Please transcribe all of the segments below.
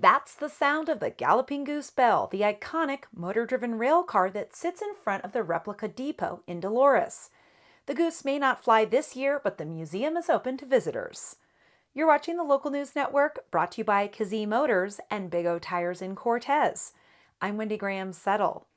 That's the sound of the Galloping Goose Bell, the iconic motor-driven rail car that sits in front of the replica depot in Dolores. The goose may not fly this year, but the museum is open to visitors. You're watching the Local News Network, brought to you by Kazee Motors and Big O Tires in Cortez. I'm Wendy Graham-Settle.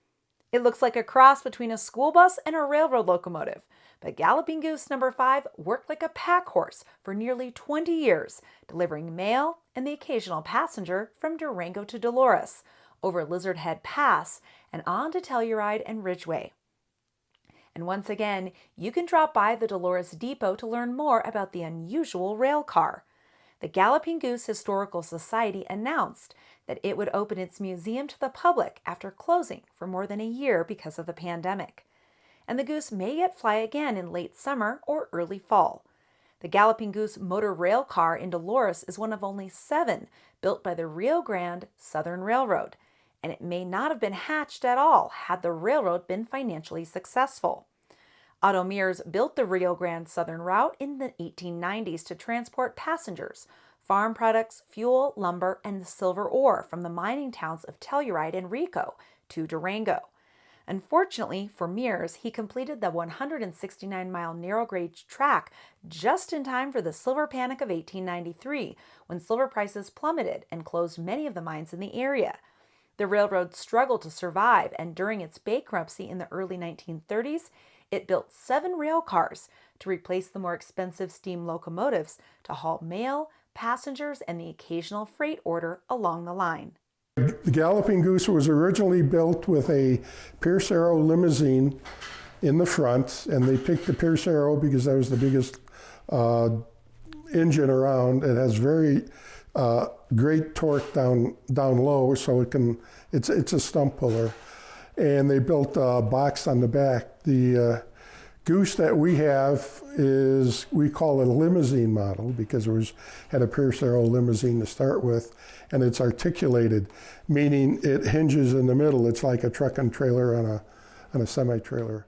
It looks like a cross between a school bus and a railroad locomotive, but Galloping Goose number 5 worked like a pack horse for nearly 20 years, delivering mail and the occasional passenger from Durango to Dolores, over Lizard Head Pass, and on to Telluride and Ridgeway. And once again, you can drop by the Dolores Depot to learn more about the unusual rail car. The Galloping Goose Historical Society announced that it would open its museum to the public after closing for more than a year because of the pandemic. And the goose may yet fly again in late summer or early fall. The Galloping Goose motor rail car in Dolores is one of only 7 built by the Rio Grande Southern Railroad, and it may not have been hatched at all had the railroad been financially successful. Automeers built the Rio Grande Southern route in the 1890s to transport passengers, farm products, fuel, lumber, and silver ore from the mining towns of Telluride and Rico to Durango. Unfortunately for Mears, he completed the 169-mile narrow-gauge track just in time for the silver panic of 1893, when silver prices plummeted and closed many of the mines in the area. The railroad struggled to survive, and during its bankruptcy in the early 1930s, it built 7 rail cars to replace the more expensive steam locomotives to haul mail, passengers, and the occasional freight order along the line. The Galloping Goose was originally built with a Pierce Arrow limousine in the front, and they picked the Pierce Arrow because that was the biggest engine around. It has very great torque down low, so it's a stump puller. And they built a box on the back. The goose that we have we call it a limousine model because it had a Pierce Arrow limousine to start with, and it's articulated, meaning it hinges in the middle. It's like a truck and trailer on a semi-trailer.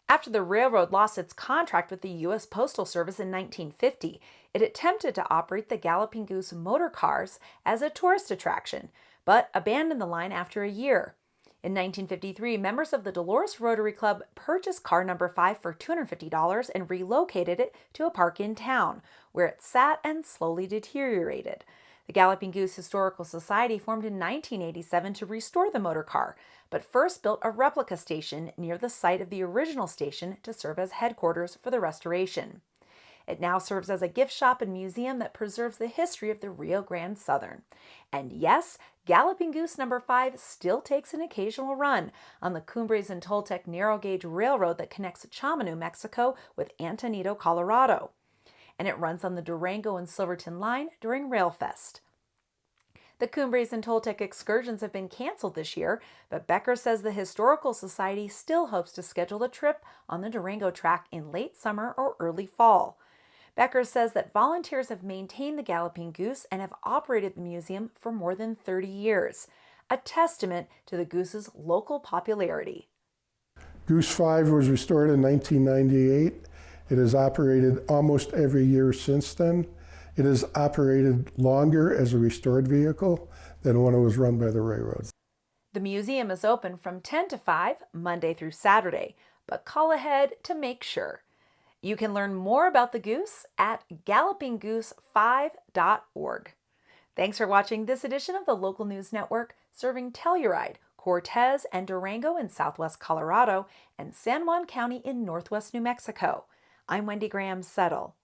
After the railroad lost its contract with the U.S. Postal Service in 1950, it attempted to operate the Galloping Goose motor cars as a tourist attraction, but abandoned the line after a year. In 1953, members of the Dolores Rotary Club purchased car number 5 for $250 and relocated it to a park in town, where it sat and slowly deteriorated. The Galloping Goose Historical Society formed in 1987 to restore the motor car, but first built a replica station near the site of the original station to serve as headquarters for the restoration. It now serves as a gift shop and museum that preserves the history of the Rio Grande Southern. And yes, Galloping Goose number 5 still takes an occasional run on the Cumbres and Toltec narrow-gauge railroad that connects Chamonix, Mexico with Antonito, Colorado. And it runs on the Durango and Silverton line during RailFest. The Cumbres and Toltec excursions have been canceled this year, but Becker says the Historical Society still hopes to schedule a trip on the Durango track in late summer or early fall. Becker says that volunteers have maintained the Galloping Goose and have operated the museum for more than 30 years, a testament to the goose's local popularity. Goose 5 was restored in 1998. It has operated almost every year since then. It has operated longer as a restored vehicle than when it was run by the railroad. The museum is open from 10 to 5, Monday through Saturday, but call ahead to make sure. You can learn more about the goose at gallopinggoose5.org. Thanks for watching this edition of the Local News Network, serving Telluride, Cortez, and Durango in southwest Colorado, and San Juan County in northwest New Mexico. I'm Wendy Graham-Settle.